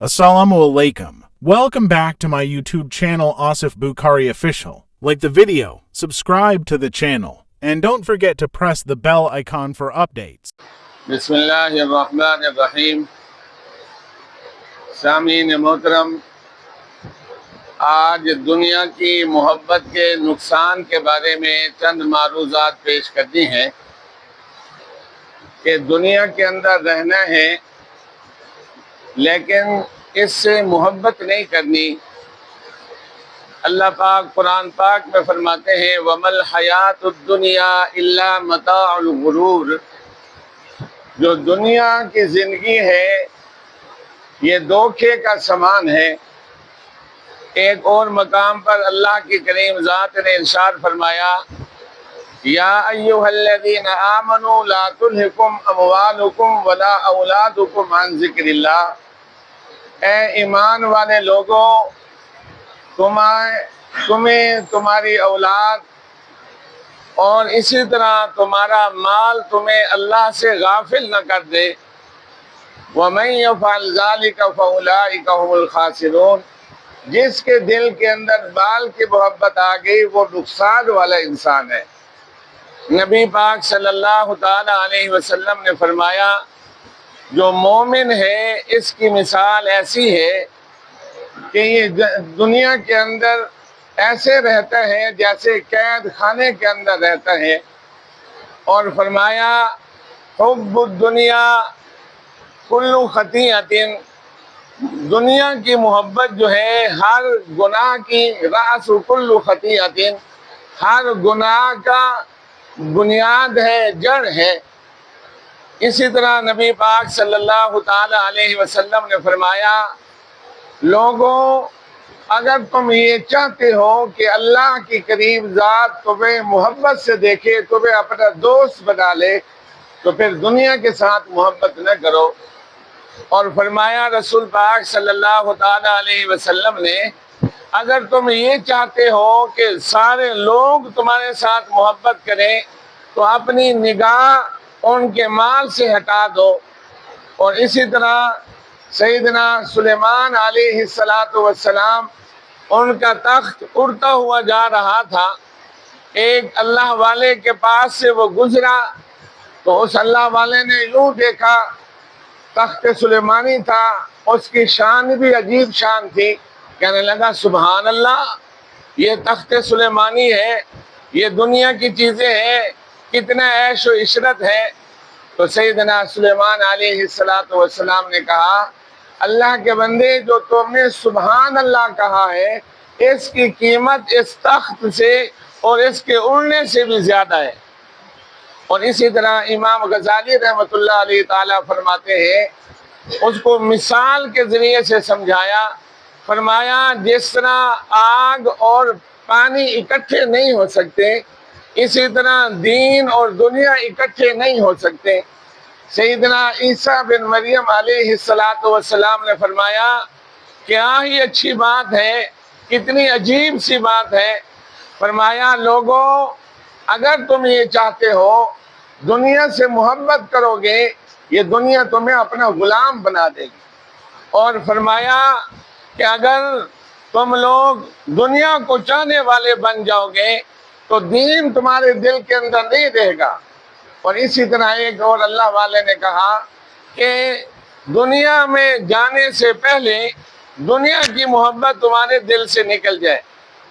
Assalamu alaikum. Welcome back to my YouTube channel Asif Bukhari Official. Like the video, subscribe to the channel, and don't forget to press the bell icon for updates. बिस्मिल्लाहिर्रहमानिर्रहीम। सामीन मोहतरम, आज दुनिया की मोहब्बत के नुकसान के बारे में चंद मारूज़ात पेश करनी हैं कि दुनिया के अंदर रहना है लेकिन इससे मोहब्बत नहीं करनी। अल्लाह पाक कुरान पाक में फरमाते हैं वमल हयातुद दुनिया इल्ला मताउल गुरूर। जो दुनिया की ज़िंदगी है ये धोखे का सामान है। एक और मकाम पर अल्लाह की करीम ज़ात ने इरशाद फरमाया या अय्युहल्लज़ीना आमनू ला तुल्हिकुम अमवालुकुम वला औलादुकुम अन ज़िक्रिल्लाह। ए ईमान वाले लोगों, तुम्हें तुम्हारी औलाद और इसी तरह तुम्हारा माल तुम्हें अल्लाह से गाफिल न कर दे। वमन यफ़अल ज़ालिका फ़उलाइका हुमुल खासिरून। जिसके दिल के अंदर बाल की मोहब्बत आ गई वो नुकसान वाला इंसान है। नबी पाक सल्लल्लाहु ताला अलैहि वसल्लम ने फरमाया जो मोमिन है इसकी मिसाल ऐसी है कि ये दुनिया के अंदर ऐसे रहता है जैसे कैद खाने के अंदर रहता है। और फरमाया हुब्बुद दुनिया कुल्लु खतीअतिन। दुनिया की मोहब्बत जो है हर गुनाह की रासु कुल्लु खतीअतिन, हर गुनाह का बुनियाद है, जड़ है। इसी तरह नबी पाक सल्लल्लाहु ताला अलैहि वसल्लम ने फरमाया लोगों, अगर तुम ये चाहते हो कि अल्लाह की करीब ज़ात तुम्हें मोहब्बत से देखे, तुम्हें अपना दोस्त बना ले, तो फिर दुनिया के साथ मोहब्बत न करो। और फरमाया रसूल पाक सल्लल्लाहु ताला अलैहि वसल्लम ने अगर तुम ये चाहते हो कि सारे लोग तुम्हारे साथ मोहब्बत करें तो अपनी निगाह उनके माल से हटा दो। और इसी तरह सैयदना सुलेमान अलैहिस्सलातु वस्सलाम, उनका तख्त उड़ता हुआ जा रहा था। एक अल्लाह वाले के पास से वो गुजरा तो उस अल्लाह वाले ने यूं देखा, तख्त सुलेमानी था, उसकी शान भी अजीब शान थी। कहने लगा सुभान अल्लाह, ये तख्त सुलेमानी है, ये दुनिया की चीज़ें हैं, कितना ऐश व इशरत है। तो सैयदना सुलेमान अलैहिस्सलातु वस्सलाम ने कहा अल्लाह के बंदे, जो तुमने सुभान अल्लाह कहा है इसकी कीमत इस तख्त से और इसके उड़ने से भी ज़्यादा है। और इसी तरह इमाम गज़ाली रहमतुल्लाह अलैहि ताला फरमाते हैं, उसको मिसाल के ज़रिए से समझाया। फरमाया जिस तरह आग और पानी इकट्ठे नहीं हो सकते, इसी तरह दीन और दुनिया इकट्ठे नहीं हो सकते। सैयदना ईसा बिन मरियम अलैहिस्सलातु वस्सलाम ने फरमाया क्या ही अच्छी बात है, कितनी अजीब सी बात है। फरमाया लोगों, अगर तुम ये चाहते हो दुनिया से मोहब्बत करोगे, ये दुनिया तुम्हें अपना गुलाम बना देगी। और फरमाया कि अगर तुम लोग दुनिया को चाहने वाले बन जाओगे तो दीन तुम्हारे दिल के अंदर नहीं रहेगा। और इसी तरह एक और अल्लाह वाले ने कहा कि दुनिया में जाने से पहले दुनिया की मोहब्बत तुम्हारे दिल से निकल जाए।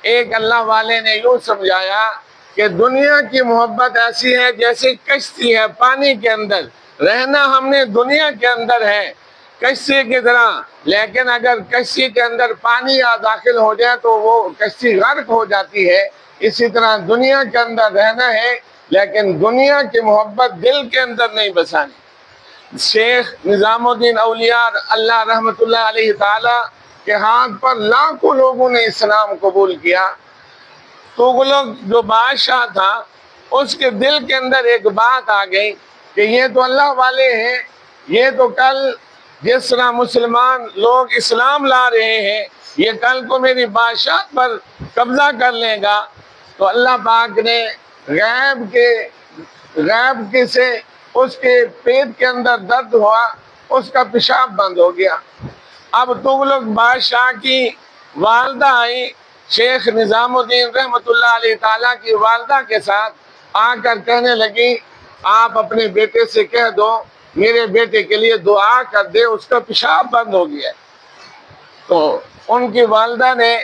एक अल्लाह वाले ने यूँ समझाया कि दुनिया की मोहब्बत ऐसी है जैसे कश्ती है पानी के अंदर, रहना हमने दुनिया के अंदर है कश्ती की तरह, लेकिन अगर कश्ती के अंदर पानी या दाखिल हो जाए तो वो कश्ती गर्क हो जाती है। इसी तरह दुनिया के अंदर रहना है लेकिन दुनिया की मोहब्बत दिल के अंदर नहीं बसानी। शेख निज़ामुद्दीन औलिया अल्लाह रहमतुल्लाह अलैहि ताला के हाथ पर लाखों लोगों ने इस्लाम कबूल किया। तुगलक जो बादशाह था उसके दिल के अंदर एक बात आ गई कि ये तो अल्लाह वाले हैं, ये तो कल जिस तरह मुसलमान लोग इस्लाम ला रहे हैं ये कल को मेरी बादशाह पर कब्जा कर लेगा। तो अल्लाह पाक ने गैब के से उसके पेट के अंदर दर्द हुआ, उसका पेशाब बंद हो गया। اب تغلق بادشاہ کی والدہ آئی شیخ نظام الدین رحمۃ اللہ علیہ تعالیٰ کی والدہ کے ساتھ، آ کر کہنے لگی آپ اپنے بیٹے سے کہہ دو میرے بیٹے کے لیے دعا کر دے، اس کا پیشاب بند ہو گیا ہے۔ تو ان کی والدہ نے،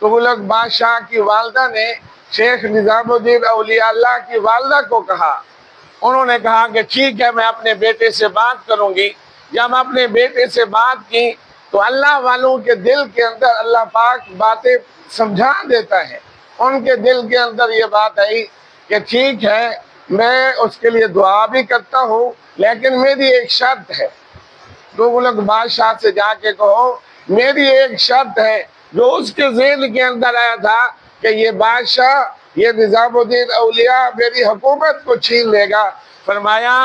تغلق بادشاہ کی والدہ نے شیخ نظام الدین اولیاء اللہ کی والدہ کو کہا، انہوں نے کہا کہ ٹھیک ہے میں اپنے بیٹے سے بات کروں گی۔ جب اپنے بیٹے سے بات کی تو اللہ والوں کے دل کے اندر اللہ پاک باتیں سمجھا دیتا ہے، ان کے دل کے اندر یہ بات آئی کہ ٹھیک ہے میں اس کے لیے دعا بھی کرتا ہوں، لیکن میری ایک شرط ہے۔ تغلق بادشاہ سے جا کے کہو میری ایک شرط ہے، جو اس کے ذہن کے اندر آیا تھا کہ یہ بادشاہ، یہ نظام الدین اولیاء میری حکومت کو چھین لے گا۔ فرمایا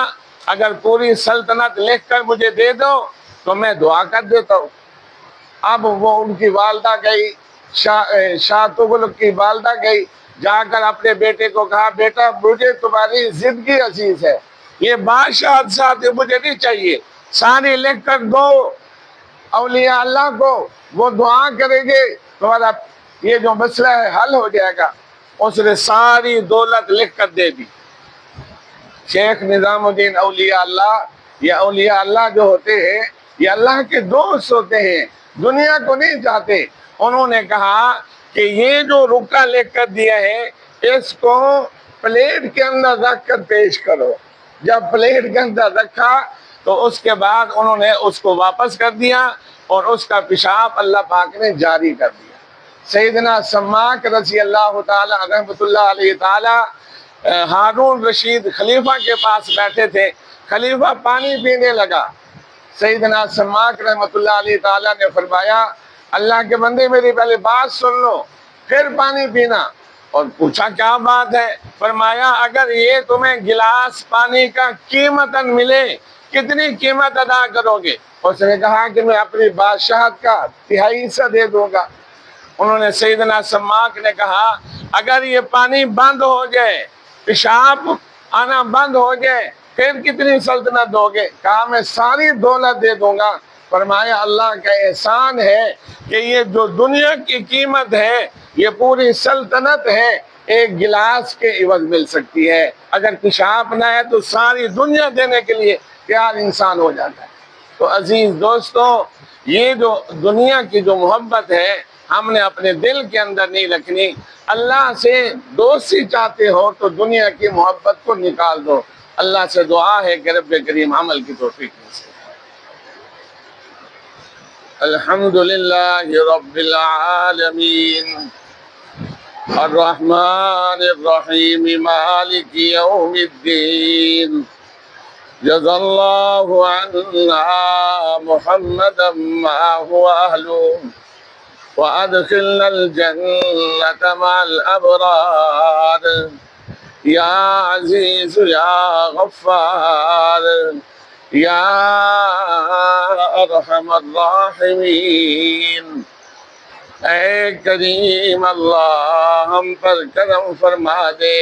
اگر پوری سلطنت لکھ کر مجھے دے دو تو میں دعا کر دیتا ہوں۔ اب وہ ان کی والدہ گئی، شاہ تغلق کی والدہ گئی، جا کر اپنے بیٹے کو کہا بیٹا مجھے تمہاری زندگی عزیز ہے، یہ بادشاہ ساتھ مجھے نہیں چاہیے، ساری لکھ کر دو اولیاء اللہ کو، وہ دعا کریں گے تمہارا یہ جو مسئلہ ہے حل ہو جائے گا۔ اس نے ساری دولت لکھ کر دے دی۔ شیخ نظام الدین اولیاء اللہ، یہ اولیاء اللہ جو ہوتے ہیں یہ اللہ کے دوست ہوتے ہیں، دنیا کو نہیں چاہتے۔ انہوں نے کہا کہ یہ جو رکا لکھ کر دیا ہے اس کو پلیٹ کے اندر رکھ کر پیش کرو۔ جب پلیٹ کے اندر رکھا تو اس کے بعد انہوں نے اس کو واپس کر دیا اور اس کا پیشاب اللہ پاک نے جاری کر دیا۔ سیدنا سماک رضی اللہ تعالی رحمۃ اللہ علیہ تعالی ہارون رشید خلیفہ کے پاس بیٹھے تھے، خلیفہ پانی پینے لگا، سیدنا سماک رحمۃ اللہ علیہ تعالی نے فرمایا اللہ کے بندے میری پہلے بات سن لو پھر پانی پینا۔ اور پوچھا کیا بات ہے؟ فرمایا اگر یہ تمہیں گلاس پانی کا قیمتاً ملے کتنی قیمت ادا کرو گے؟ اس نے کہا کہ میں اپنی بادشاہت کا 1/3 حصہ دے دوں گا۔ انہوں نے سیدنا سماک نے کہا اگر یہ پانی بند ہو جائے، پیشاب آنا بند ہو جائے پھر کتنی سلطنت دو گے؟ کہا میں ساری دولت دے دوں گا۔ فرمایا اللہ کا احسان ہے کہ یہ جو دنیا کی قیمت ہے یہ پوری سلطنت ہے، ایک گلاس کے عوض مل سکتی ہے، اگر پیشاب نہ ہے تو ساری دنیا دینے کے لیے تیار انسان ہو جاتا ہے۔ تو عزیز دوستو، یہ جو دنیا کی جو محبت ہے ہم نے اپنے دل کے اندر نہیں رکھنی۔ اللہ سے دوستی چاہتے ہو تو دنیا کی محبت کو نکال دو۔ اللہ سے دعا ہے کہ رب کریم عمل کی توفیق سے۔ الحمدللہ رب العالمین الرحمن الرحیم مالک یوم الدین جزا اللہ عنا محمدا ما هو اہلہ وادخلنا الجنة مع الابرار یا عزیز یا غفار یا ارحم الراحمین۔ اے کریم اللہ ہم پر کرم فرما دے،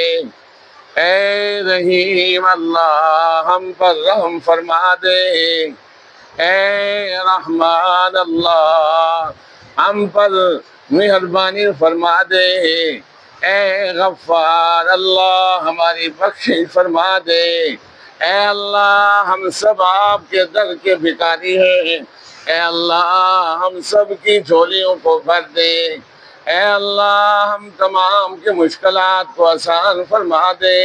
اے رحیم اللہ ہم پر رحم فرما دے، اے رحمان اللہ ہم پر مہربانی فرما دے، اے غفار اللہ ہماری بخشش فرما دے۔ اے اللہ ہم سب آپ کے در کے بھکاری ہیں، اے اللہ ہم سب کی جھولیوں کو بھر دے، اے اللہ ہم تمام کی مشکلات کو آسان فرما دے،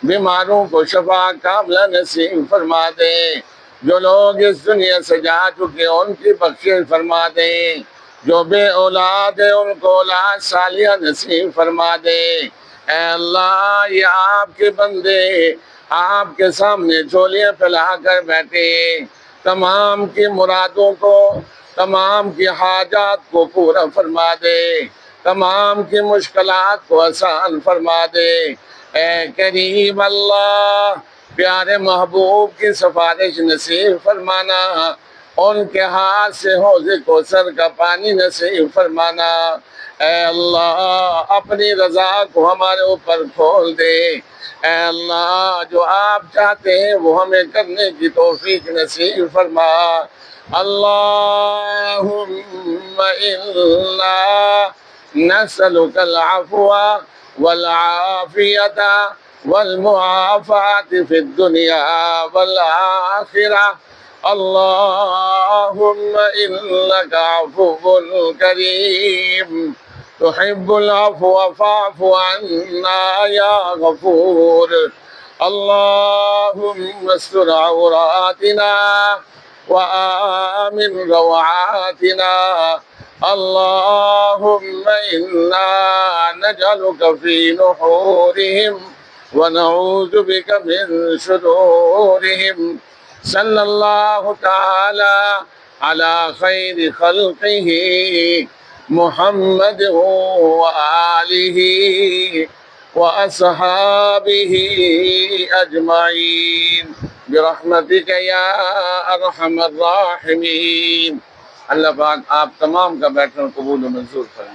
بیماروں کو شفا کاملہ نصیب فرما دے، جو لوگ اس دنیا سے جا چکے ان کی بخشش فرما دے، جو بے اولاد ہے ان کو اولاد صالحہ نصیب فرما دے۔ اے اللہ یہ آپ کے بندے آپ کے سامنے جھولیاں پھیلا کر بیٹھے، تمام کی مرادوں کو، تمام کی حاجات کو پورا فرما دے، تمام کی مشکلات کو آسان فرما دے۔ اے کریم اللہ پیارے محبوب کی سفارش نصیب فرمانا، उनके हाथ से हौज़े कौसर का पानी नसीब फरमाना। ऐ अल्लाह अपनी रज़ा को हमारे ऊपर खोल दे। ऐ अल्लाह जो आप चाहते हैं वो हमें करने की तौफीक नसीब फरमा। अल्लाहुम्मा इन्ना नसअलुकल अफ़्वा वल आफ़ियता वल मुआफ़ात फ़िद दुनिया वल आखिरह। अल्लाहुम्मा इन्नका अफ़ुव्वुन करीम तुहिब्बुल अफ़्वा फ़अफ़ु अन्ना या गफ़ूर। अल्लाहुम्मा अस्tur औरातिना व आमिन रवातिना। अल्लाहुम्मा इन्ना नजअलुका फ़ी नुहूरिहिम व नऊज़ु बिका मिन शुरूरिहिम। सल्लल्लाहु ताला अला खैरि खल्क़िही मुहम्मद व आलिही व अस्हाबिही अजमाइन बिरहमतिका या अरहमर राहिमीन। अल्लाह पाक आप तमाम का बैठना कबूल और मंजूर फरमाए।